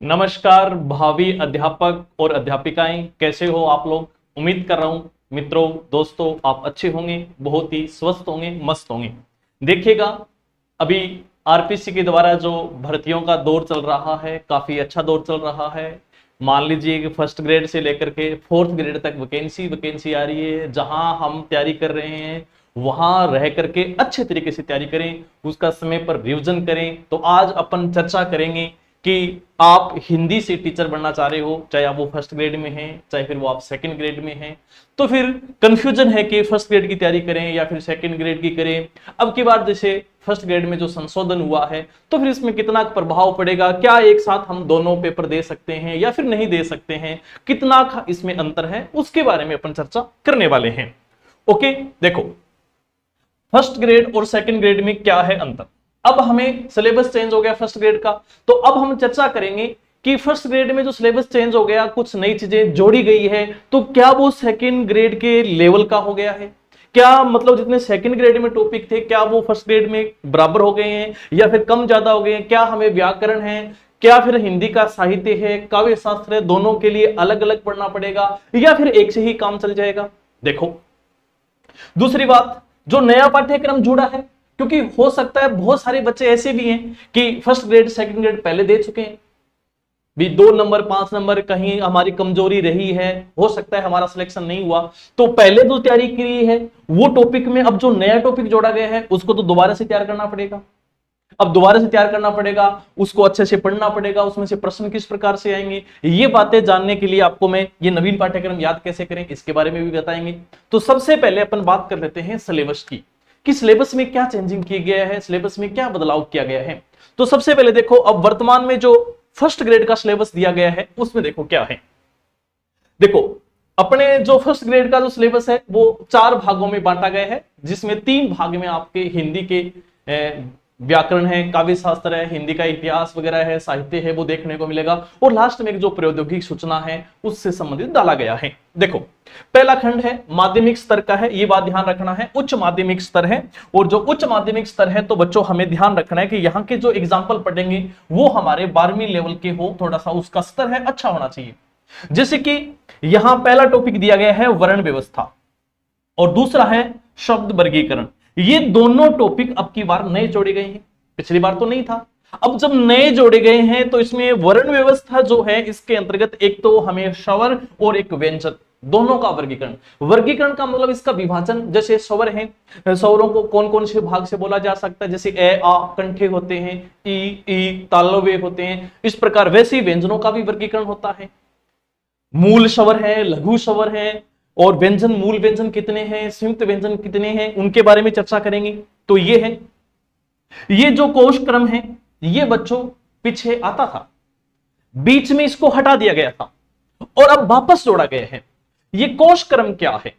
नमस्कार भावी अध्यापक और अध्यापिकाएं, कैसे हो आप लोग। उम्मीद कर रहा हूं मित्रों दोस्तों आप अच्छे होंगे, बहुत ही स्वस्थ होंगे, मस्त होंगे। देखिएगा, अभी आरपीसी के द्वारा जो भर्तियों का दौर चल रहा है, काफी अच्छा दौर चल रहा है। मान लीजिए कि फर्स्ट ग्रेड से लेकर के फोर्थ ग्रेड तक वैकेंसी आ रही है। जहां हम तैयारी कर रहे हैं वहां रह करके अच्छे तरीके से तैयारी करें, उसका समय पर रिवीजन करें। तो आज अपन चर्चा करेंगे कि आप हिंदी से टीचर बनना चाह रहे हो, चाहे आप वो फर्स्ट ग्रेड में हैं, चाहे फिर वो आप सेकंड ग्रेड में हैं, तो फिर कंफ्यूजन है कि फर्स्ट ग्रेड की तैयारी करें या फिर सेकंड ग्रेड की करें। अब की बार जैसे फर्स्ट ग्रेड में जो संशोधन हुआ है तो फिर इसमें कितना प्रभाव पड़ेगा, क्या एक साथ हम दोनों पेपर दे सकते हैं या फिर नहीं दे सकते हैं, कितना इसमें अंतर है, उसके बारे में अपन चर्चा करने वाले हैं। ओके, देखो फर्स्ट ग्रेड और सेकंड ग्रेड में क्या है अंतर। अब हमें सिलेबस चेंज हो गया फर्स्ट ग्रेड का, तो अब हम चर्चा करेंगे कि फर्स्ट ग्रेड में जो सिलेबस चेंज हो गया, कुछ नई चीजें जोड़ी गई है, तो क्या वो सेकंड ग्रेड के लेवल का हो गया है? क्या मतलब जितने सेकंड ग्रेड में टॉपिक थे क्या वो फर्स्ट ग्रेड में बराबर हो गए हैं या फिर कम ज्यादा हो गए हैं? क्या हमें व्याकरण है, क्या फिर हिंदी का साहित्य है, काव्य शास्त्र है, दोनों के लिए अलग अलग पढ़ना पड़ेगा या फिर एक से ही काम चल जाएगा? देखो, दूसरी बात, जो नया पाठ्यक्रम जुड़ा है, क्योंकि हो सकता है बहुत सारे बच्चे ऐसे भी हैं कि फर्स्ट ग्रेड सेकंड ग्रेड पहले दे चुके हैं, भी 2 नंबर 5 नंबर कहीं हमारी कमजोरी रही है, हो सकता है हमारा सिलेक्शन नहीं हुआ, तो पहले जो तैयारी की है वो टॉपिक में अब जो नया टॉपिक जोड़ा गया है उसको तो दोबारा से तैयार करना पड़ेगा। अब दोबारा से तैयार करना पड़ेगा, उसको अच्छे से पढ़ना पड़ेगा, उसमें से प्रश्न किस प्रकार से आएंगे, ये बातें जानने के लिए आपको मैं ये नवीन पाठ्यक्रम याद कैसे करें इसके बारे में भी बताएंगे। तो सबसे पहले अपन बात कर लेते हैं सिलेबस की, कि सिलेबस में क्या चेंजिंग किया गया है, सिलेबस में क्या बदलाव किया गया है। तो सबसे पहले देखो, अब वर्तमान में जो फर्स्ट ग्रेड का सिलेबस दिया गया है उसमें देखो क्या है। देखो, अपने जो फर्स्ट ग्रेड का जो सिलेबस है वो 4 भागों में बांटा गया है, जिसमें 3 भाग में आपके हिंदी के व्याकरण है, काव्य शास्त्र है, हिंदी का इतिहास वगैरह है, साहित्य है, वो देखने को मिलेगा, और लास्ट में एक जो प्रौद्योगिक सूचना है उससे संबंधित डाला गया है। देखो, पहला खंड है माध्यमिक स्तर का है, ये बात ध्यान रखना है, उच्च माध्यमिक स्तर है। और जो उच्च माध्यमिक स्तर है तो बच्चों हमें ध्यान रखना है कि यहाँ के जो एग्जाम्पल पढ़ेंगे वो हमारे 12वीं लेवल के हो, थोड़ा सा उसका स्तर है अच्छा होना चाहिए। जैसे कि यहां पहला टॉपिक दिया गया है वर्ण व्यवस्था और दूसरा है शब्द वर्गीकरण। ये दोनों टॉपिक अब की बार नए जोड़े गए हैं, पिछली बार तो नहीं था। अब जब नए जोड़े गए हैं तो इसमें वर्ण व्यवस्था जो है इसके अंतर्गत एक तो हमें स्वर और एक व्यंजन, दोनों का वर्गीकरण। वर्गीकरण का मतलब इसका विभाजन, जैसे स्वर हैं, स्वरों को कौन कौन से भाग से बोला जा सकता है, जैसे ए आ कंठे होते हैं, ई तालव्य होते हैं, इस प्रकार वैसे व्यंजनों का भी वर्गीकरण होता है। मूल स्वर है, लघु स्वर है, और व्यंजन, मूल व्यंजन कितने हैं, संयुक्त व्यंजन कितने हैं, उनके बारे में चर्चा करेंगे। तो ये है, ये जो कोश क्रम है ये बच्चों पीछे आता था, बीच में इसको हटा दिया गया था और अब वापस जोड़ा गया है। ये कोश क्रम क्या है?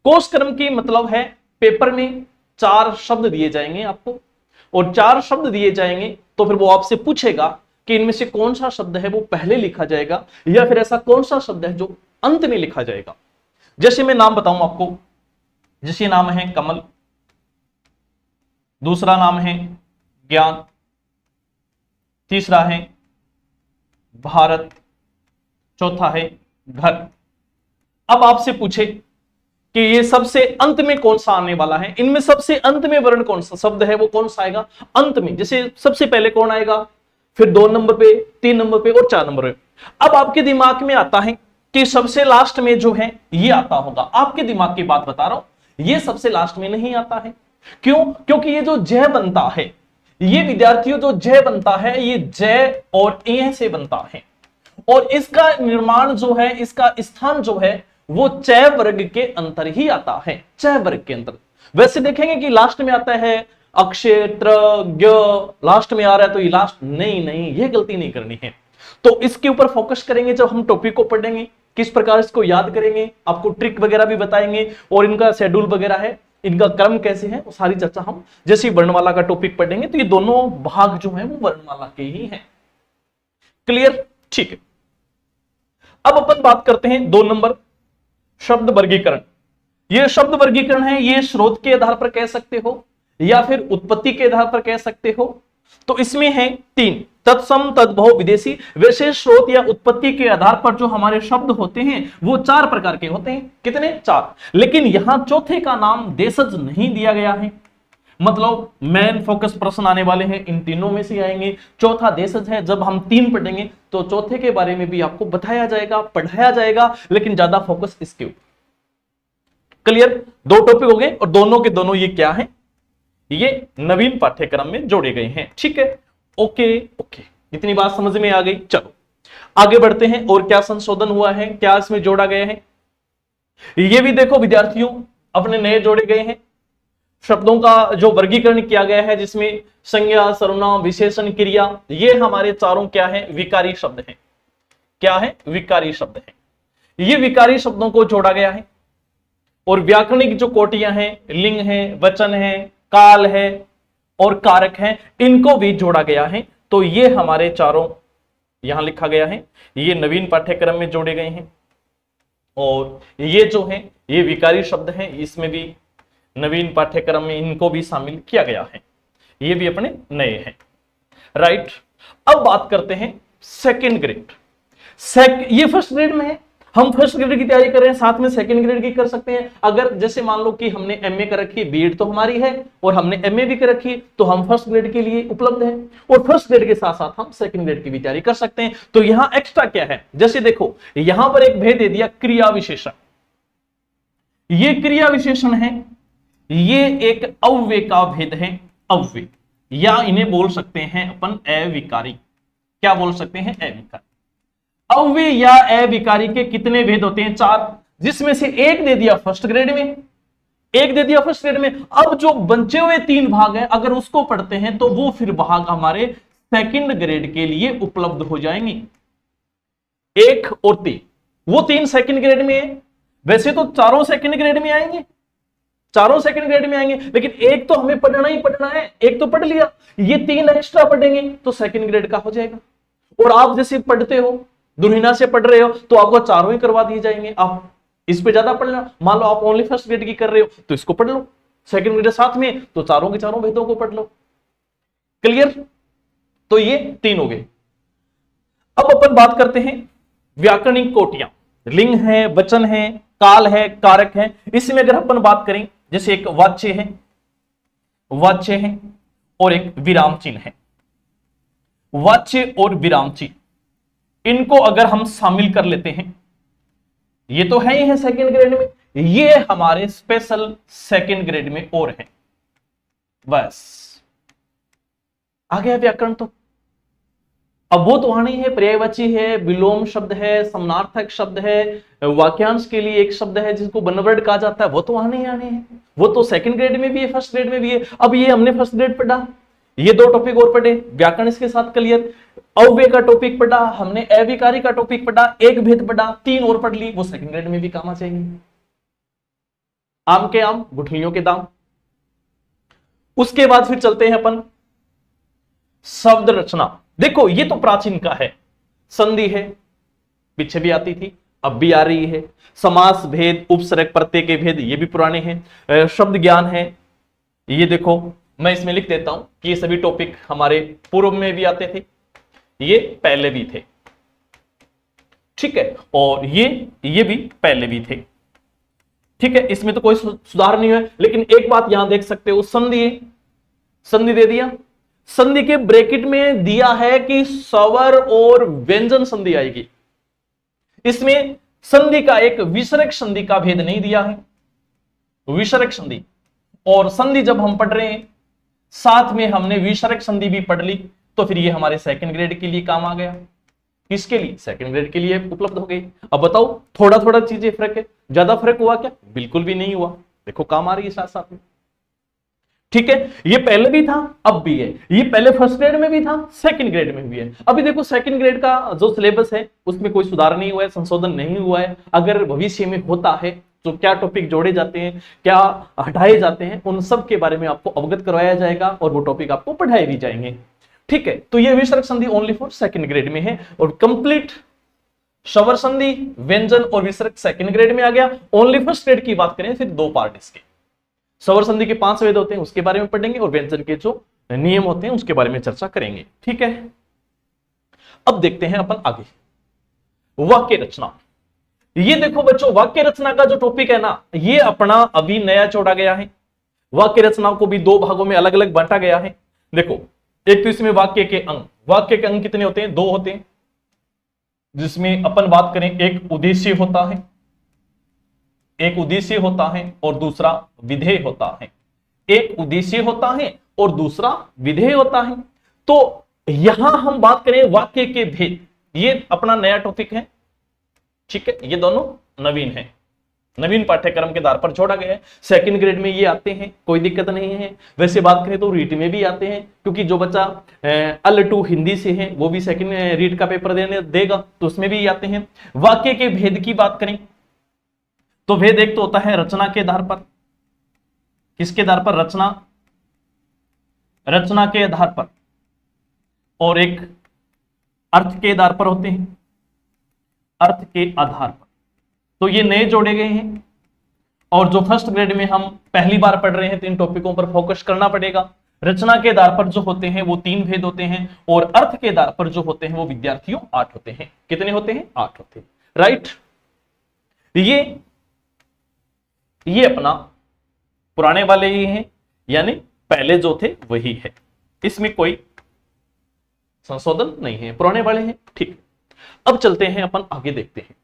कोश क्रम की मतलब है पेपर में 4 शब्द दिए जाएंगे आपको, और 4 शब्द दिए जाएंगे तो फिर वो आपसे पूछेगा कि इनमें से कौन सा शब्द है वो पहले लिखा जाएगा या फिर ऐसा कौन सा शब्द है जो अंत में लिखा जाएगा। जैसे मैं नाम बताऊं आपको, जैसे नाम है कमल, दूसरा नाम है ज्ञान, तीसरा है भारत, चौथा है घर। अब आपसे पूछे कि ये सबसे अंत में कौन सा आने वाला है, इनमें सबसे अंत में वर्ण कौन सा शब्द है वो कौन सा आएगा अंत में, जैसे सबसे पहले कौन आएगा, फिर 2 नंबर पे, 3 नंबर पे और 4 नंबर पे। अब आपके दिमाग में आता है कि सबसे लास्ट में जो है ये आता होगा, आपके दिमाग की बात बता रहा हूं, ये सबसे लास्ट में नहीं आता है। क्यों? क्योंकि ये जो जय बनता है, ये विद्यार्थियों जो जय बनता है ये जय और ए से बनता है, और इसका निर्माण जो है, इसका स्थान जो है वो चय वर्ग के अंतर ही आता है, चय वर्ग के अंतर। वैसे देखेंगे कि लास्ट में आता है अक्षय त्र ज्ञ, लास्ट में आ रहा है तो ये लास्ट, नहीं, ये गलती नहीं करनी है। तो इसके ऊपर फोकस करेंगे जब हम टॉपिक को पढ़ेंगे, किस प्रकार इसको याद करेंगे, आपको ट्रिक वगैरह भी बताएंगे और इनका शेड्यूल वगैरह है, इनका क्रम कैसे है, वो सारी चर्चा हम जैसे वर्णमाला का टॉपिक पढ़ेंगे तो ये दोनों भाग जो है वो वर्णमाला के ही हैं। क्लियर? ठीक है। अब अपन बात करते हैं 2 नंबर, शब्द वर्गीकरण। ये शब्द वर्गीकरण है, ये स्रोत के आधार पर कह सकते हो या फिर उत्पत्ति के आधार पर कह सकते हो तो इसमें है 3, तत्सम, तद्भव, विदेशी। वैसे स्रोत या उत्पत्ति के आधार पर जो हमारे शब्द होते हैं वो 4 प्रकार के होते हैं। कितने? 4। लेकिन यहां चौथे का नाम देशज नहीं दिया गया है, मतलब मेन फोकस प्रश्न आने वाले हैं इन तीनों में से आएंगे। चौथा देशज है। जब हम 3 पढ़ेंगे तो चौथे के बारे में भी आपको बताया जाएगा, पढ़ाया जाएगा, लेकिन ज्यादा फोकस इसके ऊपर। क्लियर? 2 टॉपिक हो गए और दोनों के दोनों ये क्या है? ये नवीन पाठ्यक्रम में जोड़े गए हैं। ठीक है, ओके ओके, इतनी बात समझ में आ गई। चलो आगे बढ़ते हैं। और क्या संशोधन हुआ है, क्या इसमें जोड़ा गया है, ये भी देखो विद्यार्थियों, अपने नए जोड़े गए हैं। शब्दों का जो वर्गीकरण किया गया है, जिसमें संज्ञा, सर्वनाम, विशेषण, क्रिया, ये हमारे चारों क्या है? विकारी शब्द हैं। क्या है? विकारी शब्द हैं। ये विकारी शब्दों को जोड़ा गया है। और व्याकरणिक जो कोटियां हैं, लिंग है, वचन है, काल है और कारक है, इनको भी जोड़ा गया है। तो ये हमारे चारों यहां लिखा गया है, ये नवीन पाठ्यक्रम में जोड़े गए हैं। और ये जो है ये विकारी शब्द हैं, इसमें भी नवीन पाठ्यक्रम में इनको भी शामिल किया गया है। ये भी अपने नए हैं। राइट, अब बात करते हैं सेकेंड ग्रेड। ये फर्स्ट ग्रेड में है, हम फर्स्ट ग्रेड की तैयारी कर रहे हैं, साथ में सेकंड ग्रेड की कर सकते हैं। अगर जैसे मान लो कि हमने एमए कर रखी है, बीएड तो हमारी है और हमने एमए भी कर रखी है, तो हम फर्स्ट ग्रेड के लिए उपलब्ध है। और फर्स्ट ग्रेड के साथ साथ हम सेकंड ग्रेड की भी तैयारी कर सकते हैं। तो यहां एक्स्ट्रा क्या है, जैसे देखो यहां पर एक भेद दे दिया, क्रिया विशेषण। ये क्रिया विशेषण है, ये एक अव्यय का भेद है। अव्यय, या इन्हें बोल सकते हैं अपन अविकारी। क्या बोल सकते हैं? अविकारी। अव्यय या अविकारी के कितने भेद होते हैं? 4, जिसमें से एक दे दिया फर्स्ट ग्रेड में, एक दे दिया फर्स्ट ग्रेड में। अब जो बचे हुए 3 भाग हैं, अगर उसको पढ़ते हैं तो वो फिर भाग हमारे सेकंड ग्रेड के लिए उपलब्ध हो जाएंगे। 1 और 3, वो 3 सेकंड ग्रेड में है। वैसे तो चारों सेकंड ग्रेड में आएंगे, चारों सेकंड ग्रेड में आएंगे, लेकिन एक तो हमें पढ़ना ही पढ़ना है। एक तो पढ़ लिया, ये 3 एक्स्ट्रा पढ़ेंगे तो सेकंड ग्रेड का हो जाएगा। और आप जैसे पढ़ते हो, दुनिया से पढ़ रहे हो, तो आपको चारों ही करवा दिए जाएंगे। आप इस पे ज्यादा पढ़ना, मान लो आप ओनली फर्स्ट ग्रेड की कर रहे हो तो इसको पढ़ लो, सेकंड ग्रेड साथ में, तो चारों के चारों भेदों को पढ़ लो। क्लियर? तो ये 3 हो गए। अब अपन बात करते हैं व्याकरणिक कोटियां। लिंग है, वचन है, काल है, कारक है। इसमें अगर अपन बात करें, जैसे एक वाच्य है, वाच्य है और एक विराम चिन्ह है। वाच्य और विराम चिन्ह, इनको अगर हम शामिल कर लेते हैं, ये तो है ही है सेकंड ग्रेड में, ये हमारे स्पेशल सेकंड ग्रेड में और है। बस आ गया व्याकरण। तो अब वो तो आना ही है, पर्यायवाची है, विलोम शब्द है, समानार्थक शब्द है, वाक्यांश के लिए एक शब्द है जिसको बनवर्ड कहा जाता है, वो तो आने ही आने हैं। वो तो सेकंड ग्रेड में भी है, फर्स्ट ग्रेड में भी है। अब ये हमने फर्स्ट ग्रेड पढ़ा, ये 2 टॉपिक और पढ़े, व्याकरण इसके साथ क्लियर। अव्यय का टॉपिक पढ़ा हमने, अविकारी का टॉपिक पढ़ा, एक भेद पढ़ा, 3 और पढ़ ली, वो सेकंड ग्रेड में भी काम आ जाएंगे। आम के आम, गुठलियों के दाम। उसके बाद फिर चलते हैं अपन शब्द रचना। देखो ये तो प्राचीन का है, संधि है, पीछे भी आती थी, अब भी आ रही है। समास भेद, उपसर्ग, प्रत्यय के भेद, ये भी पुराने हैं। शब्द ज्ञान है, ये देखो मैं इसमें लिख देता हूं कि ये सभी टॉपिक हमारे पूर्व में भी आते थे, ये पहले भी थे। ठीक है, और ये भी पहले भी थे। ठीक है, इसमें तो कोई सुधार नहीं है। लेकिन एक बात यहां देख सकते हो, संधि, संधि दे दिया, संधि के ब्रैकेट में दिया है कि स्वर और व्यंजन संधि आएगी। इसमें संधि का एक विसर्ग संधि का भेद नहीं दिया है, विसर्ग संधि। और संधि जब हम पढ़ रहे हैं, साथ में हमने विसर्ग संधि भी पढ़ ली, तो फिर ये हमारे सेकंड ग्रेड के लिए काम आ गया। किसके लिए? सेकंड ग्रेड के लिए उपलब्ध हो गई। अब बताओ, थोड़ा थोड़ा चीजें फर्क है, ज्यादा फर्क हुआ क्या? बिल्कुल भी नहीं हुआ। देखो काम आ रही है साथ साथ में। ठीक है, ये पहले भी था, अब भी है। ये पहले फर्स्ट ग्रेड में भी था, सेकंड ग्रेड में भी है। अभी देखो सेकंड ग्रेड का जो सिलेबस है उसमें कोई सुधार नहीं हुआ है, संशोधन नहीं हुआ है। अगर भविष्य में होता है तो क्या टॉपिक जोड़े जाते हैं, क्या हटाए जाते हैं, उन सब के बारे में आपको अवगत करवाया जाएगा और वो टॉपिक आपको पढ़ाए भी जाएंगे। ठीक है, तो ये विसर्ग संधि ओनली फॉर सेकंड ग्रेड में है, और कंप्लीट स्वर संधि, व्यंजन और विसर्ग सेकंड ग्रेड में आ गया। ओनली फर्स्ट ग्रेड की बात करें फिर 2 पार्ट इसके। स्वर संधि के 5 भेद होते हैं, उसके बारे में पढ़ेंगे, और व्यंजन के जो नियम होते हैं उसके बारे में चर्चा करेंगे। ठीक है, अब देखते हैं अपन आगे वाक्य रचना। ये देखो बच्चों, वाक्य रचना का जो टॉपिक है ना, ये अपना अभी नया जोड़ा गया है। वाक्य रचना को भी दो भागों में अलग अलग बांटा गया है। देखो, एक तो इसमें वाक्य के अंग, वाक्य के अंग कितने होते हैं? दो होते हैं, जिसमें अपन बात करें एक उद्देश्य होता है, एक उद्देश्य होता है और दूसरा विधेय होता है। एक उद्देश्य होता है और दूसरा विधेय होता है। तो यहां हम बात करें वाक्य के भेद, ये अपना नया टॉपिक है। ठीक है, ये दोनों नवीन है, नवीन पाठ्यक्रम के आधार पर जोड़ा गया है। सेकंड ग्रेड में ये आते हैं, कोई दिक्कत नहीं है। वैसे बात करें तो रीट में भी आते हैं, क्योंकि जो बच्चा L2 हिंदी से है वो भी सेकंड रीट का पेपर देने देगा, तो उसमें भी आते हैं। वाक्य के भेद की बात करें तो भेद एक तो होता है रचना के आधार पर। किसके आधार पर? रचना, रचना के आधार पर, और एक अर्थ के आधार पर होते हैं, अर्थ के आधार पर। तो ये नए जोड़े गए हैं, और जो फर्स्ट ग्रेड में हम पहली बार पढ़ रहे हैं तो इन टॉपिकों पर फोकस करना पड़ेगा। रचना के आधार पर जो होते हैं वो 3 भेद होते हैं, और अर्थ के आधार पर जो होते हैं वो विद्यार्थियों 8 होते हैं। कितने होते हैं? 8 होते हैं, राइट। ये अपना पुराने वाले ही हैं, यानी पहले जो थे वही है, इसमें कोई संशोधन नहीं है, पुराने वाले हैं। ठीक, अब चलते हैं अपन आगे देखते हैं।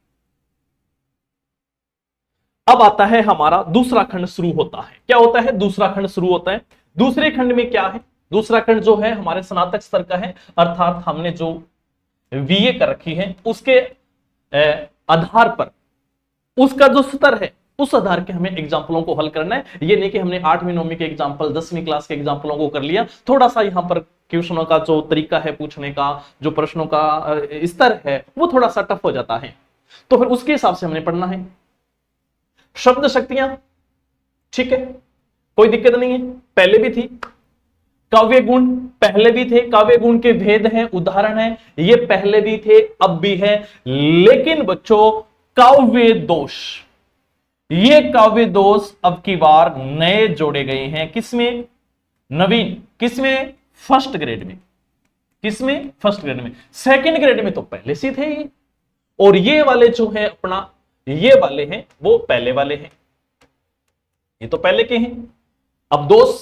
अब आता है हमारा दूसरा खंड शुरू होता है। क्या होता है? दूसरा खंड शुरू होता है। दूसरे खंड में क्या है? दूसरा खंड जो है हमारे स्नातक स्तर का है, अर्थात हमने जो बीए कर रखी है उसके आधार पर, उसका जो स्तर है उस आधार के हमें एग्जाम्पलों को हल करना है। ये नहीं कि हमने 8वीं 9वीं के एग्जाम्पल 10वीं क्लास के एग्जाम्पलों को कर लिया। थोड़ा सा यहाँ पर क्वेश्चनों का जो तरीका है पूछने का, जो प्रश्नों का स्तर है वो थोड़ा सा टफ हो जाता है, तो फिर उसके हिसाब से हमने पढ़ना है। शब्द शक्तियां, ठीक है, कोई दिक्कत नहीं है, पहले भी थी। काव्य गुण पहले भी थे, काव्य गुण के भेद हैं, उदाहरण है, ये पहले भी थे अब भी है। लेकिन बच्चों काव्य दोष, ये काव्य दोष अब की बार नए जोड़े गए हैं। किसमें? नवीन। किसमें? फर्स्ट ग्रेड में। किसमें? फर्स्ट ग्रेड में। सेकंड ग्रेड में तो पहले से थे ये, और ये वाले जो है अपना, ये वाले हैं वो पहले वाले हैं, ये तो पहले के हैं। अब दोष,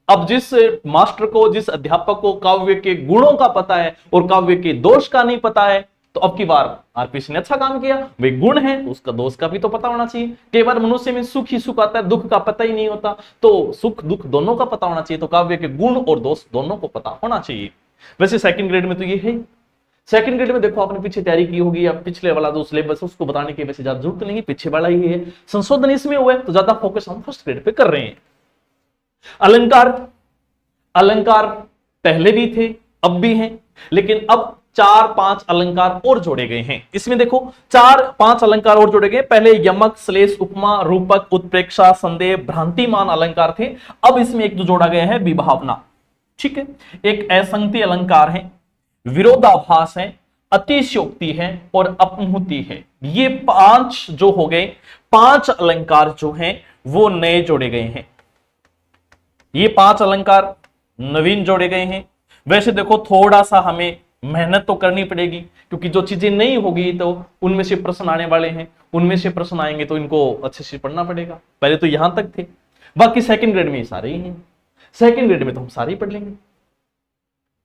अब जिस मास्टर को, जिस अध्यापक को काव्य के गुणों का पता है और काव्य के दोष का नहीं पता है, तो अब की बार आरपीसी ने अच्छा काम किया, वे गुण है तो उसका दोष का भी तो पता होना चाहिए। कई बार मनुष्य में सुख ही सुख आता है, दुख का पता ही नहीं होता, तो सुख दुख दोनों का पता होना चाहिए। तो काव्य के गुण और दोष दोनों को पता होना चाहिए। वैसे सेकंड ग्रेड में तो ये है। सेकंड ग्रेड में देखो आपने पीछे तैयारी की होगी, या पिछले वाला जो सिलेबस उसको बताने की वैसे ज्यादा जरूरत नहीं, पीछे वाला ही है। संशोधन इसमें हुआ है तो ज्यादा फोकस हम फर्स्ट ग्रेड पे कर रहे हैं। अलंकार, अलंकार पहले भी थे अब भी हैं, लेकिन अब 4-5 अलंकार और जोड़े गए हैं। इसमें देखो 4-5 अलंकार और जोड़े गए। पहले यमक, श्लेष, उपमा, रूपक, उत्प्रेक्षा, संदेह, भ्रांतिमान अलंकार थे। अब इसमें एक जो जोड़ा गया है विभावना, ठीक है, एक असंगति अलंकार है, विरोधाभास है, अतिशयोक्ति है और अपमुति है। ये 5 जो हो गए, 5 अलंकार जो हैं वो नए जोड़े गए हैं। ये 5 अलंकार नवीन जोड़े गए हैं। वैसे देखो थोड़ा सा हमें मेहनत तो करनी पड़ेगी, क्योंकि जो चीजें नहीं होगी तो उनमें से प्रश्न आने वाले हैं, उनमें से प्रश्न आएंगे तो इनको अच्छे से पढ़ना पड़ेगा। पहले तो यहां तक थे, बाकी सेकंड ग्रेड में ये सारे ही हैं। सेकंड ग्रेड में तो हम सारे ही पढ़ लेंगे,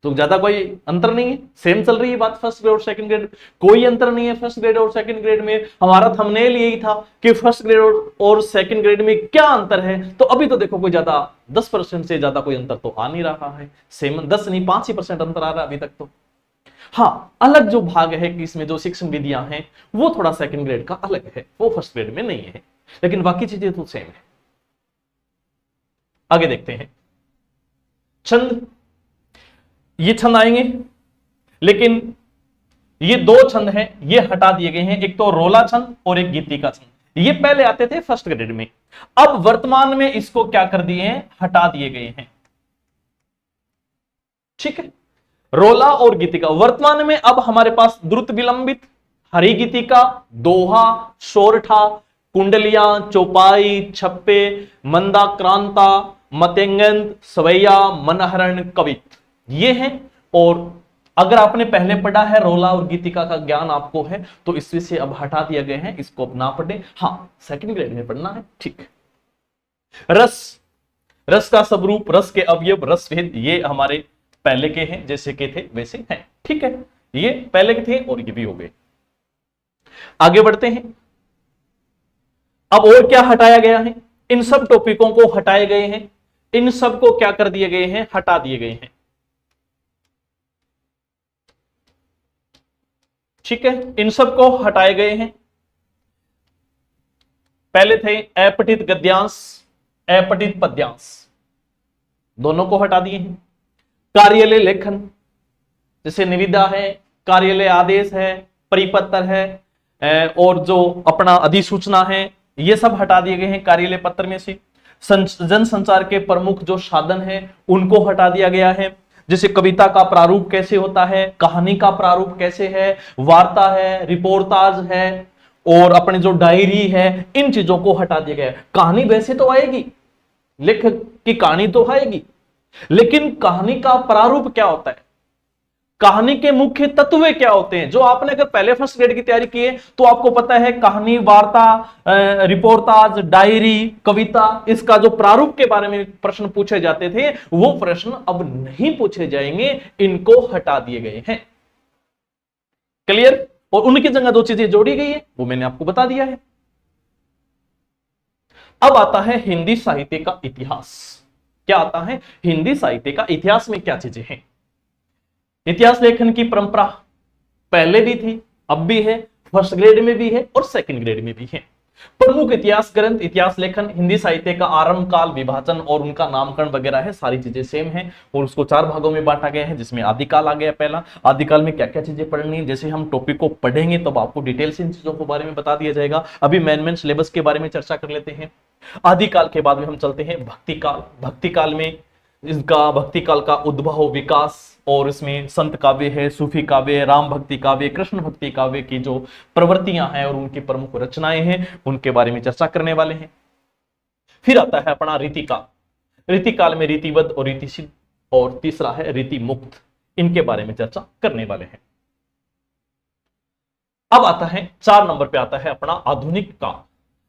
तो ज्यादा कोई अंतर नहीं है, सेम चल रही है बात फर्स्ट ग्रेड और सेकंड ग्रेड, कोई अंतर नहीं है फर्स्ट ग्रेड और सेकंड ग्रेड में। हमारा थंबनेल यही था कि फर्स्ट ग्रेड और सेकंड ग्रेड में क्या अंतर है, तो अभी तो देखो कोई ज्यादा 10% से ज्यादा कोई अंतर तो आ नहीं रहा है, सेम 10 नहीं 5% अंतर आ रहा है अभी तक तो। हाँ, अलग जो भाग है कि इसमें जो शिक्षण विधियां हैं वो थोड़ा सेकंड ग्रेड का अलग है, वो फर्स्ट ग्रेड में नहीं है, लेकिन बाकी चीजें तो सेम है। आगे देखते हैं छंद। ये छंद आएंगे, लेकिन ये 2 छंद हैं, ये हटा दिए गए हैं, एक तो रोला छंद और एक गीतिका छंद। ये पहले आते थे फर्स्ट ग्रेड में, अब वर्तमान में इसको क्या कर दिए हैं, हटा दिए गए हैं। ठीक है, रोला और गीतिका वर्तमान में अब हमारे पास द्रुत विलंबित, हरि गीतिका, दोहा, सोरठा, कुंडलियां, चौपाई, छप्पे, मंदाक्रांता, मतेंगंद, सवैया, मनहरण, कवित, ये हैं। और अगर आपने पहले पढ़ा है रोला और गीतिका का ज्ञान आपको है तो इसमें से अब हटा दिए गए हैं, इसको अब ना पढ़े। हाँ, सेकंड ग्रेड में पढ़ना है, ठीक। रस, रस का स्वरूप, रस के अवयव, रस भेद, ये हमारे पहले के हैं, जैसे के थे वैसे हैं, ठीक है। ये पहले के थे और ये भी हो गए। आगे बढ़ते हैं। अब और क्या हटाया गया है? इन सब टॉपिकों को हटाए गए हैं, इन सब को क्या कर दिए गए हैं? हटा दिए गए हैं, ठीक है। इन सब को हटाए गए हैं। पहले थे अपठित गद्यांश, अपठित पद्यांश, दोनों को हटा दिए हैं। कार्यालय लेखन, जैसे निविदा है, कार्यालय आदेश है, परिपत्र है, और जो अपना अधिसूचना है, ये सब हटा दिए गए हैं कार्यालय पत्र में से। जन संचार के प्रमुख जो साधन है उनको हटा दिया गया है, जैसे कविता का प्रारूप कैसे होता है, कहानी का प्रारूप कैसे है, वार्ता है, रिपोर्टाज है, और अपने जो डायरी है, इन चीजों को हटा दिया गया है। कहानी वैसे तो आएगी, लेखक की कहानी तो आएगी, लेकिन कहानी का प्रारूप क्या होता है, कहानी के मुख्य तत्व क्या होते हैं, जो आपने अगर पहले फर्स्ट ग्रेड की तैयारी की है तो आपको पता है कहानी, वार्ता, रिपोर्टाज, डायरी, कविता, इसका जो प्रारूप के बारे में प्रश्न पूछे जाते थे वो प्रश्न अब नहीं पूछे जाएंगे, इनको हटा दिए गए हैं। क्लियर? और उनकी जगह दो चीजें जोड़ी गई है, वो मैंने आपको बता दिया है। अब आता है हिंदी साहित्य का इतिहास। क्या आता है? हिंदी साहित्य का इतिहास में क्या चीजें हैं? इतिहास लेखन की परंपरा पहले भी थी, अब भी है, फर्स्ट ग्रेड में भी है और सेकंड ग्रेड में भी है। प्रमुख इतिहास ग्रंथ, इतिहास लेखन, हिंदी साहित्य का आरंभ काल, विभाजन और उनका नामकरण वगैरह है, सारी चीजें सेम है। और उसको 4 भागों में बांटा गया है, जिसमें आदिकाल आ गया पहला। आदिकाल में क्या क्या चीजें पढ़नी है, जैसे हम टॉपिक को पढ़ेंगे तब आपको डिटेल से इन चीजों के बारे में बता दिया जाएगा। अभी मेन सिलेबस के बारे में चर्चा कर लेते हैं। आदिकाल के बाद में हम चलते हैं भक्ति काल। भक्ति काल में इसका भक्ति काल का उद्भव, विकास, और इसमें संत काव्य है, सूफी काव्य है, राम भक्ति काव्य, कृष्ण भक्ति काव्य की जो प्रवृत्तियां हैं और उनकी प्रमुख रचनाएं हैं उनके बारे में चर्चा करने वाले हैं। फिर आता है अपना रीतिकाल। रीतिकाल में रीतिबद्ध और रीतिसिद्ध, और तीसरा है रीति मुक्त, इनके बारे में चर्चा करने वाले हैं। अब आता है 4 नंबर पे आता है अपना आधुनिक काल।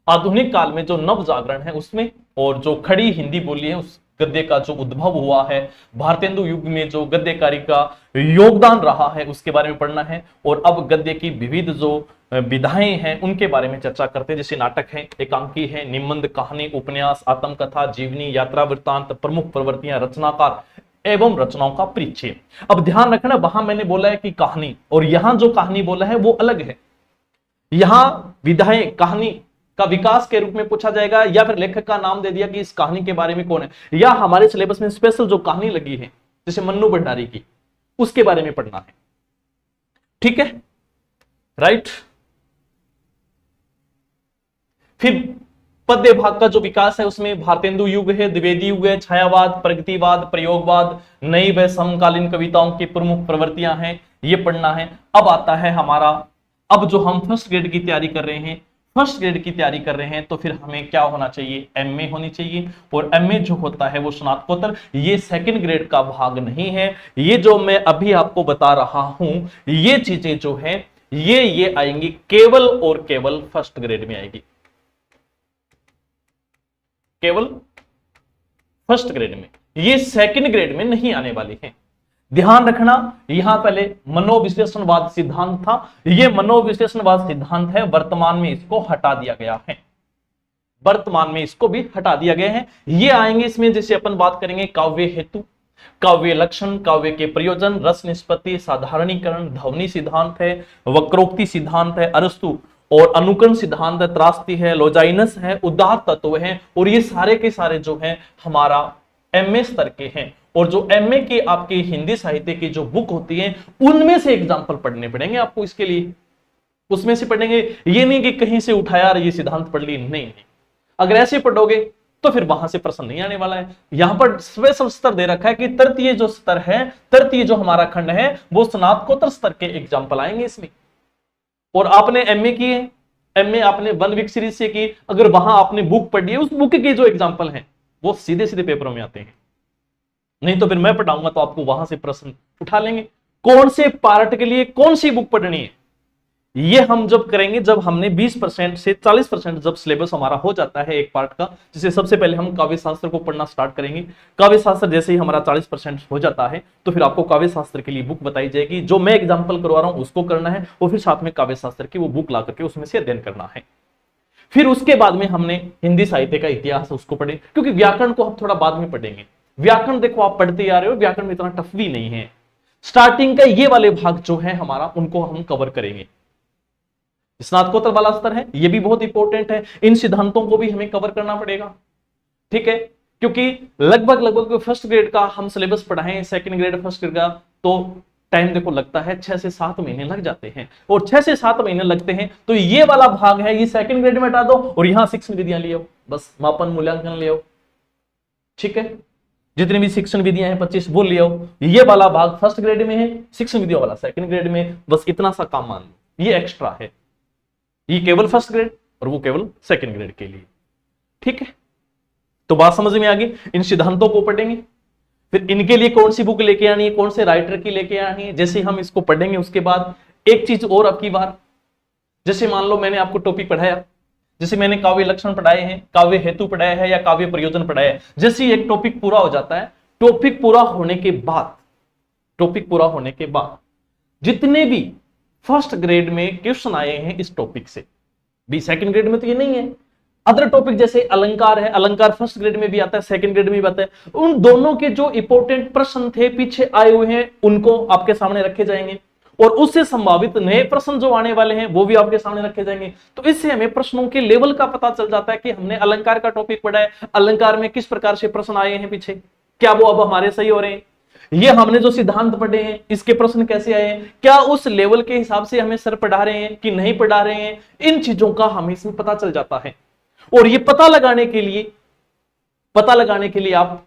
आधुनिक काल में जो नव जागरण है उसमें, और जो खड़ी हिंदी बोली है उस गद्य का जो उद्भव हुआ है, भारतेंदु युग में जो गद्यकारी का योगदान रहा है उसके बारे में पढ़ना है। और अब गद्य की विविध जो विधाएं हैं उनके बारे में चर्चा करते हैं, जैसे नाटक है, एकांकी है, निबंध, कहानी, उपन्यास, आत्मकथा, जीवनी, यात्रा वृत्तांत, प्रमुख प्रवृत्तियां, रचनाकार एवं रचनाओं का परिचय। अब ध्यान रखना, वहां मैंने बोला है कि कहानी, और यहां जो कहानी बोला है वो अलग है। यहां विधाएं, कहानी का विकास के रूप में पूछा जाएगा, या फिर लेखक का नाम दे दिया कि इस कहानी के बारे में कौन है, या हमारे सिलेबस में स्पेशल जो कहानी लगी है जैसे मन्नू भंडारी की, उसके बारे में पढ़ना है। ठीक है, राइट। फिर पद्य भाग का जो विकास है उसमें भारतेंदु युग है, द्विवेदी युग है, छायावाद, प्रगतिवाद, प्रयोगवाद, नई व समकालीन कविताओं की प्रमुख प्रवृत्तियां हैं, ये पढ़ना है। अब आता है हमारा, अब जो हम फर्स्ट ग्रेड की तैयारी कर रहे हैं, फर्स्ट ग्रेड की तैयारी कर रहे हैं तो फिर हमें क्या होना चाहिए? एमए होनी चाहिए। और एमए जो होता है वो स्नातकोत्तर, ये सेकंड ग्रेड का भाग नहीं है। ये जो मैं अभी आपको बता रहा हूं ये चीजें जो है ये आएंगी केवल और केवल फर्स्ट ग्रेड में आएगी, केवल फर्स्ट ग्रेड में, ये सेकंड ग्रेड में नहीं आने वाली है। ध्यान रखना, यहां पहले मनोविश्लेषणवाद सिद्धांत था, यह मनोविश्लेषणवाद सिद्धांत है, वर्तमान में इसको हटा दिया गया है, वर्तमान में इसको भी हटा दिया गया है। ये आएंगे इसमें, जैसे अपन बात करेंगे काव्य हेतु, काव्य लक्षण, काव्य के प्रयोजन, रस निष्पत्ति, साधारणीकरण, ध्वनि सिद्धांत है, वक्रोक्ति सिद्धांत है, अरस्तु और अनुकरण सिद्धांत है, त्रास्ती है, लोजाइनस है, उदार तत्व है, और ये सारे के सारे जो है हमारा एमए स्तर के हैं। और जो एमए की आपकी हिंदी साहित्य की जो बुक होती है उनमें से एग्जाम्पल पढ़ने पड़ेंगे आपको, इसके लिए उसमें से पढ़ेंगे। ये नहीं कि कहीं से उठाया ये सिद्धांत पढ़ ली, नहीं। अगर ऐसे पढ़ोगे तो फिर वहां से प्रश्न नहीं आने वाला है। यहां पर स्पेशल स्तर दे रखा है कि तृतीय जो स्तर है, तृतीय जो हमारा खंड है वो स्नातकोत्तर स्तर के एग्जाम्पल आएंगे इसमें। और आपने एमए की है, एमए आपने 1 वीक सीरीज से की, अगर वहां आपने बुक पढ़ी है उस बुक के जो एग्जाम्पल हैं वो सीधे सीधे पेपरों में आते हैं, नहीं तो फिर मैं पढ़ाऊंगा तो आपको वहां से प्रश्न उठा लेंगे। कौन से पार्ट के लिए कौन सी बुक पढ़नी है, ये हम जब करेंगे जब हमने 20% से 40% जब सिलेबस हमारा हो जाता है एक पार्ट का। जैसे सबसे पहले हम काव्य शास्त्र को पढ़ना स्टार्ट करेंगे। काव्य शास्त्र जैसे ही हमारा 40% हो जाता है तो फिर आपको काव्य शास्त्र के लिए बुक बताई जाएगी, जो मैं एग्जाम्पल करवा रहा हूं उसको करना है, और फिर साथ में काव्य शास्त्र की वो बुक ला करके उसमें से अध्ययन करना है। फिर उसके बाद में हमने हिंदी साहित्य का इतिहास उसको पढ़े, क्योंकि व्याकरण को हम थोड़ा बाद में पढ़ेंगे। व्याकरण देखो आप पढ़ते आ रहे हो, व्याकरण में इतना टफ भी नहीं है। स्टार्टिंग का ये वाले भाग जो है हमारा, उनको हम कवर करेंगे। स्नातकोत्तर वाला स्तर है, ये भी बहुत इंपॉर्टेंट है, इन सिद्धांतों को भी हमें कवर करना पड़ेगा, ठीक है। क्योंकि लगभग फर्स्ट ग्रेड का हम सिलेबस पढ़ाएं, सेकंड ग्रेड फर्स्ट ग्रेड का, तो टाइम देखो लगता है 6 से 7 महीने लग जाते हैं, और 6 से 7 महीने लगते हैं तो ये वाला भाग है ये सेकंड ग्रेड में हटा दो, और यहां शिक्षण विधियां ले आओ, बस मापन मूल्यांकन ले आओ, ठीक है। जितनी भी शिक्षण विधियां हैं 25 वो ले आओ। ये वाला भाग फर्स्ट ग्रेड में है, शिक्षण विधियों वाला सेकंड ग्रेड में, बस इतना सा काम मान लो, ये एक्स्ट्रा है, ये केवल फर्स्ट ग्रेड और वो केवल सेकंड ग्रेड के लिए, ठीक है। तो बात समझ में आ गई। इन सिद्धांतों को पढ़ेंगे, फिर इनके लिए कौन सी बुक लेके आनी है, कौन से राइटर की लेके आनी है। जैसे हम इसको पढ़ेंगे उसके बाद एक चीज और अब की बार, जैसे मान लो मैंने आपको टॉपिक पढ़ाया, जैसे मैंने काव्य लक्षण पढ़ाए हैं, काव्य हेतु पढ़ाया है या काव्य प्रयोजन पढ़ाया है, जैसे एक टॉपिक पूरा हो जाता है, टॉपिक पूरा होने के बाद जितने भी फर्स्ट ग्रेड में क्वेश्चन आए हैं इस टॉपिक से भी, सेकंड ग्रेड में तो ये नहीं है, अदर टॉपिक जैसे अलंकार है, अलंकार फर्स्ट ग्रेड में भी आता है, सेकंड ग्रेड में भी आता है, उन दोनों के जो इंपॉर्टेंट प्रश्न थे पीछे आए हुए हैं उनको आपके सामने रखे जाएंगे, और उससे संभावित नए प्रश्न जो आने वाले हैं वो भी आपके सामने रखे जाएंगे। तो इससे हमें प्रश्नों के लेवल का पता चल जाता है कि हमने अलंकार का टॉपिक पढ़ा है, अलंकार में किस प्रकार से प्रश्न आए हैं पीछे, क्या वो अब हमारे सही हो रहे हैं, ये हमने जो सिद्धांत पढ़े हैं इसके प्रश्न कैसे आए हैं, क्या उस लेवल के हिसाब से हमें सर पढ़ा रहे हैं कि नहीं पढ़ा रहे हैं, इन चीजों का हमें इसमें पता चल जाता है। और ये पता लगाने के लिए आप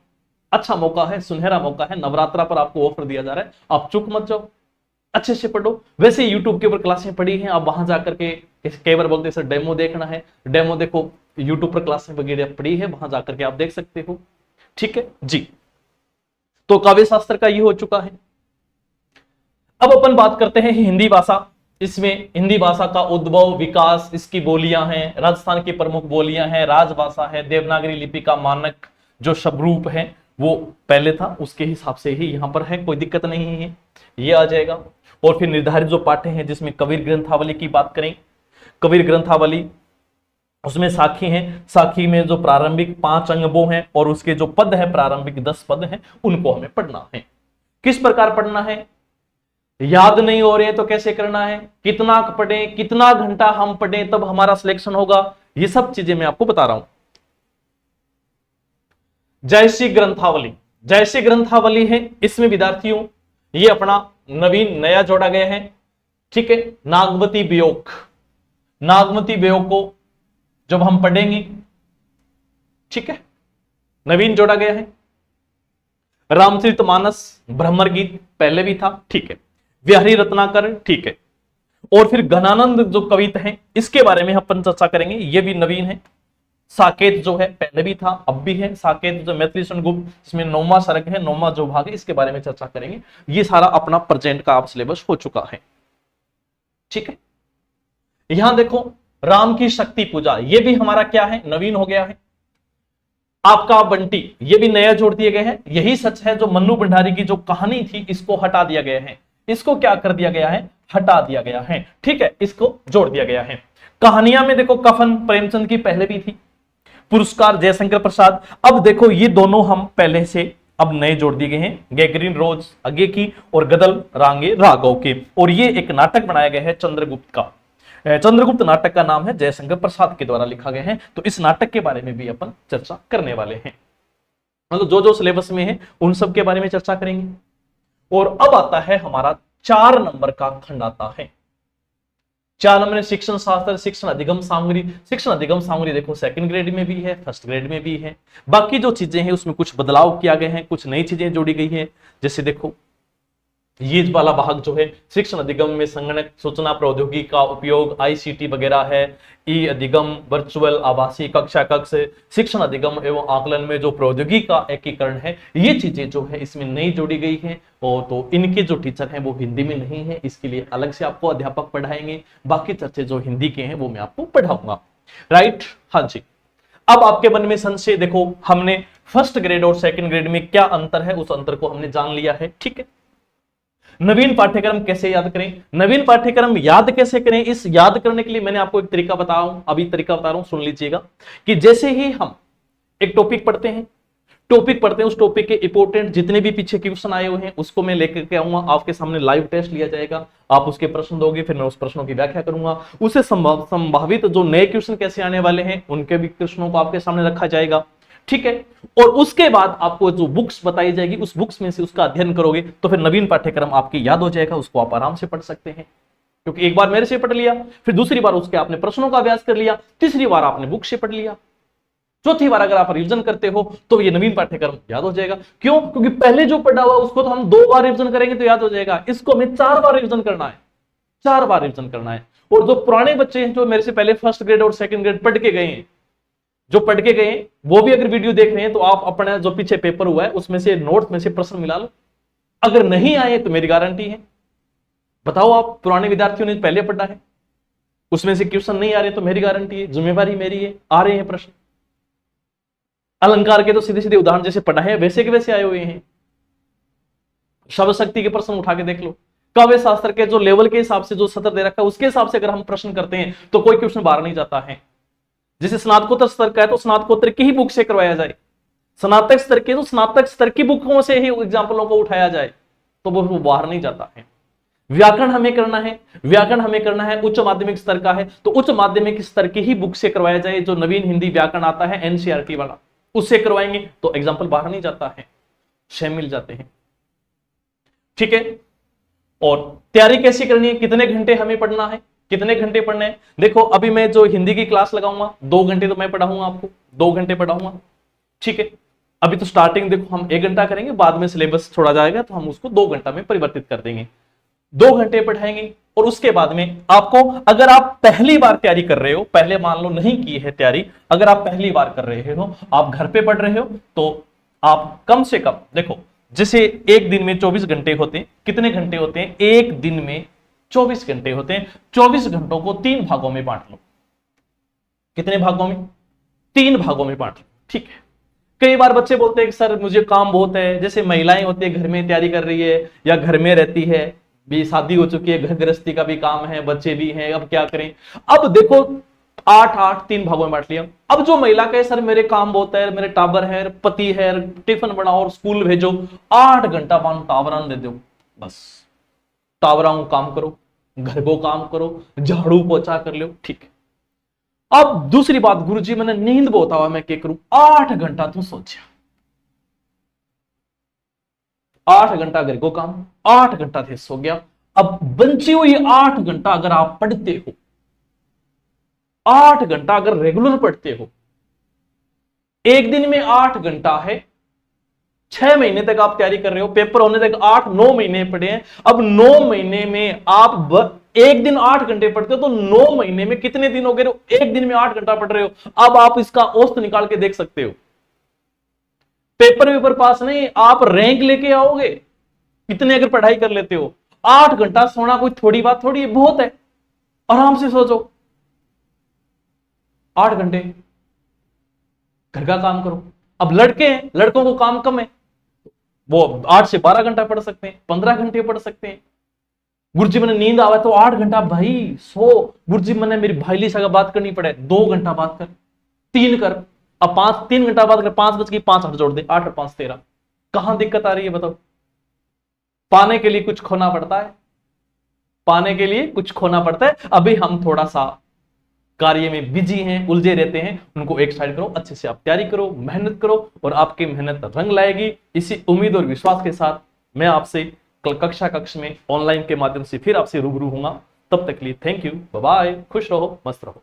अच्छा मौका है, सुनहरा मौका है, नवरात्रा पर आपको ऑफर दिया जा रहा है, आप चुप मत जाओ, अच्छे से पढ़ो। वैसे यूट्यूब के ऊपर क्लासें पढ़ी हैं, आप वहां जाकर के कई बार बोलते सर डेमो देखना है, डेमो देखो, यूट्यूब पर क्लासें वगैरह पढ़ी है, वहां जाकर के आप देख सकते हो, ठीक है जी। तो काव्य शास्त्र का ये हो चुका है। अब अपन बात करते हैं हिंदी भाषा। इसमें हिंदी भाषा का उद्भव, विकास, इसकी बोलियां हैं, राजस्थान की प्रमुख बोलियां हैं, राजभाषा है, देवनागरी लिपि का मानक जो शब्दरूप है वो पहले था, उसके हिसाब से ही यहां पर है, कोई दिक्कत नहीं है, ये आ जाएगा। और फिर निर्धारित जो पाठ्य हैं जिसमें कबीर ग्रंथावली की बात करें, कबीर ग्रंथावली उसमें साखी हैं, साखी में जो प्रारंभिक 5 अंग वो हैं, और उसके जो पद है प्रारंभिक 10 पद हैं, उनको हमें पढ़ना है। किस प्रकार पढ़ना है, याद नहीं हो रहे हैं तो कैसे करना है, कितना पढ़ें, कितना घंटा हम पढ़ें तब हमारा सिलेक्शन होगा, ये सब चीजें मैं आपको बता रहा हूं। जयश्री ग्रंथावली, जयश्री ग्रंथावली है, इसमें विद्यार्थियों ये अपना नवीन नया जोड़ा गया है, ठीक है। नागवती वियोग, नागवती वियोग को जब हम पढ़ेंगे, ठीक है, नवीन जोड़ा गया है। रामचरितमानस, भ्रमर गीत पहले भी था, ठीक है। बिहारी रत्नाकर, ठीक है। और फिर घनानंद जो कविता है इसके बारे में अपन चर्चा करेंगे, ये भी नवीन है। साकेत जो है पहले भी था अब भी है, साकेत जो मैथिली गुप्त, इसमें 9वां सर्ग है, 9वां जो भाग है, इसके बारे में चर्चा करेंगे। ये सारा अपना प्रेजेंट का आप सिलेबस हो चुका है, ठीक है। यहां देखो राम की शक्ति पूजा, ये भी हमारा क्या है, नवीन हो गया है। आपका बंटी, ये भी नया जोड़ दिए गए हैं। यही सच है जो मन्नू भंडारी की जो कहानी थी इसको हटा दिया गया है, इसको क्या कर दिया गया है, हटा दिया गया है, ठीक है, इसको जोड़ दिया गया है। कहानियां में देखो कफन प्रेमचंद की पहले भी थी, पुरस्कार जयशंकर प्रसाद, अब देखो ये दोनों हम पहले से अब नए जोड़ दिए गए हैं, गैगरीन रोज आगे की और गदल रांगे राघव के। और ये एक नाटक बनाया गया है चंद्रगुप्त का, चंद्रगुप्त नाटक का नाम है, जयशंकर प्रसाद के द्वारा लिखा गया है। तो इस नाटक के बारे में भी अपन चर्चा करने वाले हैं, मतलब जो जो सिलेबस में है उन सब के बारे में चर्चा करेंगे। और अब आता है हमारा 4 नंबर का खंड आता है। 4 नंबर में शिक्षण शास्त्र, शिक्षण अधिगम सामग्री। शिक्षण अधिगम सामग्री देखो सेकंड ग्रेड में भी है, फर्स्ट ग्रेड में भी है। बाकी जो चीजें हैं उसमें कुछ बदलाव किया गया है, कुछ नई चीजें जोड़ी गई है। जैसे देखो ये वाला भाग जो है शिक्षण अधिगम में संगणक सूचना प्रौद्योगिकी का उपयोग, आईसीटी वगैरह है। ई अधिगम, वर्चुअल आभासी कक्षा कक्ष, शिक्षण अधिगम एवं आकलन में जो प्रौद्योगिकी का एकीकरण है, ये चीजें जो है इसमें नई जोड़ी गई है। और तो इनके जो टीचर हैं वो हिंदी में नहीं है, इसके लिए अलग से आपको अध्यापक पढ़ाएंगे। बाकी चर्चे जो हिंदी के हैं वो मैं आपको पढ़ाऊंगा, राइट। हाँ जी, अब आपके मन में संशय, देखो हमने फर्स्ट ग्रेड और सेकंड ग्रेड में क्या अंतर है उस अंतर को हमने जान लिया है, ठीक है। नवीन पाठ्यक्रम कैसे याद करें, नवीन पाठ्यक्रम याद कैसे करें, इस याद करने के लिए मैंने आपको एक तरीका बता रहा हूं, अभी तरीका बता रहा हूं, सुन लीजिएगा। कि जैसे ही हम एक टॉपिक पढ़ते हैं, उस टॉपिक के इंपॉर्टेंट जितने भी पीछे क्वेश्चन आए हुए हैं उसको मैं लेकर के आऊंगा, आपके सामने लाइव टेस्ट लिया जाएगा, आप उसके प्रश्न दोगे, फिर मैं उस प्रश्नों की व्याख्या करूंगा। उसे संभावित जो नए क्वेश्चन कैसे आने वाले हैं उनके भी प्रश्नों को आपके सामने रखा जाएगा, ठीक है। और उसके बाद आपको जो बुक्स बताई जाएगी उस बुक्स में से उसका अध्ययन करोगे तो फिर नवीन पाठ्यक्रम आपकी याद हो जाएगा, उसको आप आराम से पढ़ सकते हैं। क्योंकि एक बार मेरे से पढ़ लिया, फिर दूसरी बार उसके आपने प्रश्नों का अभ्यास कर लिया, तीसरी बार आपने बुक से पढ़ लिया, चौथी बार अगर आप रिवीजन करते हो तो ये नवीन पाठ्यक्रम याद हो जाएगा। क्यों? क्योंकि पहले जो पढ़ा हुआ उसको तो हम 2 बार रिवीजन करेंगे तो याद हो जाएगा, इसको हमें 4 बार रिवीजन करना है, 4 बार रिवीजन करना है। और जो पुराने बच्चे हैं जो मेरे से पहले फर्स्ट ग्रेड और सेकंड ग्रेड पढ़ के गए हैं, वो भी अगर वीडियो देख रहे हैं तो आप अपना जो पीछे पेपर हुआ है उसमें से नोट्स में से प्रश्न मिला लो। अगर नहीं आए तो मेरी गारंटी है, बताओ आप पुराने विद्यार्थियों ने पहले पढ़ा है, उसमें से क्वेश्चन नहीं आ रहे तो मेरी गारंटी है, जिम्मेवारी मेरी है, आ रहे हैं प्रश्न। अलंकार के तो सीधे सीधे उदाहरण जैसे पढ़ा है वैसे के वैसे आए हुए हैं। शब्द शक्ति के प्रश्न उठा के देख लो, काव्य शास्त्र के जो लेवल के हिसाब से जो सत्र दे रखा है उसके हिसाब से अगर हम प्रश्न करते हैं तो कोई क्वेश्चन बाहर नहीं जाता है। जैसे स्नातकोत्तर स्तर का है तो स्नातकोत्तर की ही बुक से करवाया जाए, स्नातक स्तर के तो स्नातक स्तर की बुकों से ही एग्जाम्पलों को उठाया जाए तो वो बाहर नहीं जाता है। व्याकरण हमें करना है, उच्च माध्यमिक स्तर का है तो उच्च माध्यमिक स्तर की ही बुक से करवाया जाए। जो नवीन हिंदी व्याकरण आता है एनसीईआरटी वाला उससे करवाएंगे तो एग्जाम्पल बाहर नहीं जाता है, शेम मिल जाते हैं, ठीक है। और तैयारी कैसे करनी है, कितने घंटे हमें पढ़ना है, कितने घंटे पढ़ने हैं। देखो अभी मैं जो हिंदी की क्लास लगाऊंगा 2 घंटे तो मैं पढ़ाऊंगा आपको, 2 घंटे पढ़ाऊंगा, ठीक है। अभी तो स्टार्टिंग देखो हम 1 घंटा करेंगे, बाद में सिलेबस छोड़ा जाएगा तो हम उसको 2 घंटा में परिवर्तित कर देंगे। 2 घंटे पढ़ाएंगे और उसके बाद में आपको, अगर आप पहली बार तैयारी कर रहे हो, पहले मान लो नहीं की है तैयारी, अगर आप पहली बार कर रहे हो, आप घर पे पढ़ रहे हो तो आप कम से कम देखो, जैसे एक दिन में 24 घंटे होते हैं, कितने घंटे होते हैं, एक दिन में 24 घंटे होते हैं, 24 घंटों को 3 भागों में बांट लो। कितने भागों में? 3 भागों में बांट लो, ठीक है। कई बार बच्चे बोलते हैं कि सर मुझे काम बहुत है, जैसे महिलाएं होती है घर में तैयारी कर रही है या घर में रहती है, भी शादी हो चुकी है, घर गृहस्थी का भी काम है, बच्चे भी हैं, अब क्या करें। अब देखो 8 3 भागों में बांट लिया। अब जो महिला कहे सर मेरे काम बहुत है, मेरे टाबर है, पति है, टिफिन बनाओ और स्कूल भेजो, 8 घंटा पान टावरान दे दो, बस टावराओं काम करो, घर को काम करो, झाड़ू पोछा कर लो, ठीक है। अब दूसरी बात, गुरुजी मैंने नींद बहुत आवा, मैं क्या करूं, 8 घंटा तू सोचा, 8 घंटा घर को काम, 8 घंटा थे सो गया। अब बंची हुई 8 घंटा अगर आप पढ़ते हो, 8 घंटा अगर रेगुलर पढ़ते हो, एक दिन में 8 घंटा है, 6 महीने तक आप तैयारी कर रहे हो, पेपर होने तक 8-9 महीने पढ़े हैं। अब 9 महीने में आप एक दिन 8 घंटे पढ़ते हो तो 9 महीने में कितने दिन हो गए, एक दिन में 8 घंटा पढ़ रहे हो। अब आप इसका औसत निकाल के देख सकते हो, पेपर पास नहीं, आप रैंक लेके आओगे इतने अगर पढ़ाई कर लेते हो। 8 घंटा सोना कोई थोड़ी बात थोड़ी है, बहुत है, आराम से सोचो। 8 घंटे घर का काम करो। अब लड़के हैं, लड़कों को काम कम है, वो 8 से 12 घंटा पढ़ सकते हैं, 15 घंटे पढ़ सकते हैं। गुरुजी मैंने नींद आवा तो 8 घंटा भाई सो, गुरुजी मैंने मेरी भाईली से बात करनी पड़े, 2 घंटा बात कर, 3 कर, अब 3 घंटा बात कर, 5 बज गई, 5 8 जोड़ दे, 8 और 5 13। कहां दिक्कत आ रही है बताओ? पाने के लिए कुछ खोना पड़ता है, पाने के लिए कुछ खोना पड़ता है। अभी हम थोड़ा सा कार्य में बिजी हैं, उलझे रहते हैं, उनको एक साइड करो, अच्छे से आप तैयारी करो, मेहनत करो और आपकी मेहनत रंग लाएगी। इसी उम्मीद और विश्वास के साथ मैं आपसे कल कक्ष में ऑनलाइन के माध्यम से फिर आपसे रूबरू होऊंगा। तब तक के लिए थैंक यू, बाय बाय, खुश रहो, मस्त रहो।